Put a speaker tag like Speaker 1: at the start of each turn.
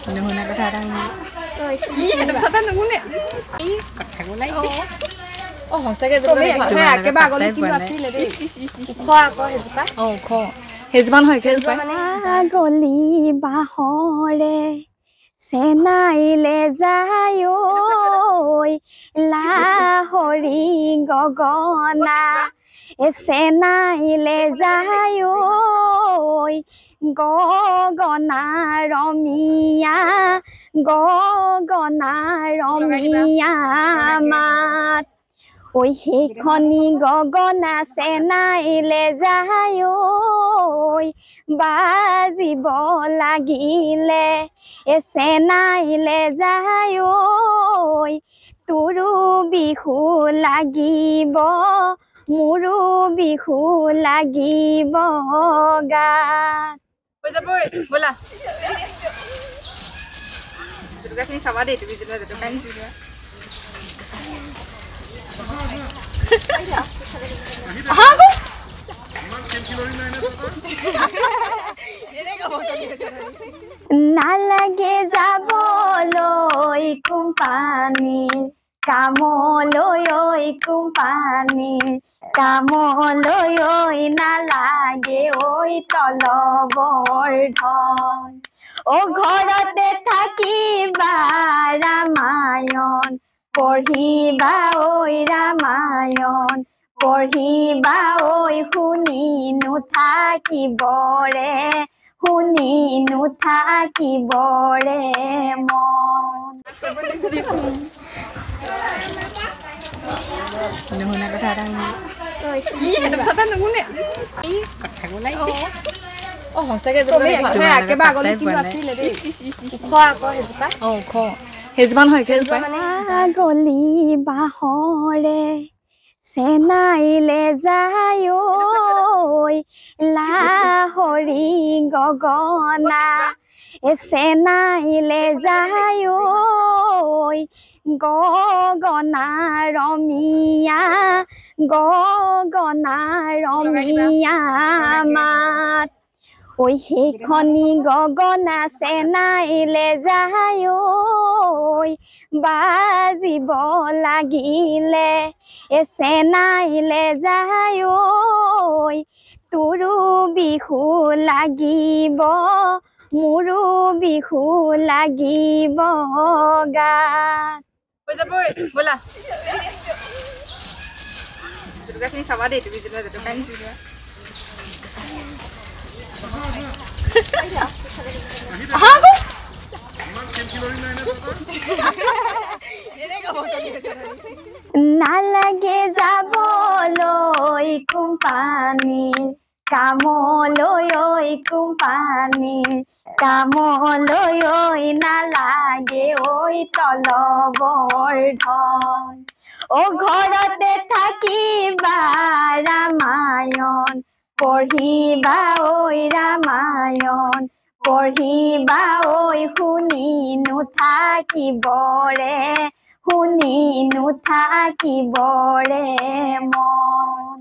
Speaker 1: নুশুনা কথা এটা কথা নুশুনে কথা ওলাই
Speaker 2: সঁচাকে একেবাৰে আগলৈ কিন্তু আছিলে দেই ওখ আকৌ সেইজোপা ওখ সেইজোপা নহয় সেইজোপা
Speaker 3: গলি বাহৰে চেনাইলে যায় লাহৰি গগনা চেনাইলে যায় গগনা ৰমিয়া গগনা ৰমিয়া মাত ঐ সেইখনি গগনা চেনাইলে যায় বাজিব লাগিলে চেনাইলে যায় তোৰো বিহু লাগিব মোৰো বিহু লাগিব গাত
Speaker 2: ব'লা জেতুকাখিনি চাবা দেই তুমি যেনিবা জেতুকা আনিছোঁ
Speaker 3: নালাগে যাবলৈ কোম্পানীৰ কামলৈ কোম্পানীৰ কামলৈ নালাগে তলবৰ ধন ঘৰতে থাকিবা ৰামায়ণ পঢ়িবা ৰামায়ণ পঢ়িবা শুনি নুথাকিবৰে শুনি নুথাকিবৰে মন
Speaker 1: নুশুনা কথা এটা কথা নুশুনে কথা ওলাই
Speaker 2: সঁচাকে একেবাৰে আগলৈ কিন্তু আছিলে দেই ওখ আকৌ সেইজোপা ওখ সেইজোপা নহয় সেইজোপা
Speaker 3: গলি বাহৰে চেনাইলে যায় লাহৰি গগনা চেনাইলে যায় গগনা ৰমিয়া গগনা ৰমিয়া মাত ঐ সেইখনি গগনা চেনাইলে যায় বাজিব লাগিলে চেনাইলে যায় তোৰো বিহু লাগিব মোৰো বিহু লাগিব গাত
Speaker 2: ব'লা জেতুকাখিনি চাবা দেই তুমি যেনিবা জেতুকা আনিছোঁ
Speaker 3: নালাগে যাবলৈ কোম্পানীৰ কামলৈ কোম্পানীৰ কামলৈ নালাগে তলবৰ ধন ঘৰতে থাকিবা ৰামায়ণ পঢ়িবা ৰামায়ণ পঢ়িবা শুনি নুথাকিবৰে শুনি নুথাকিবৰে মন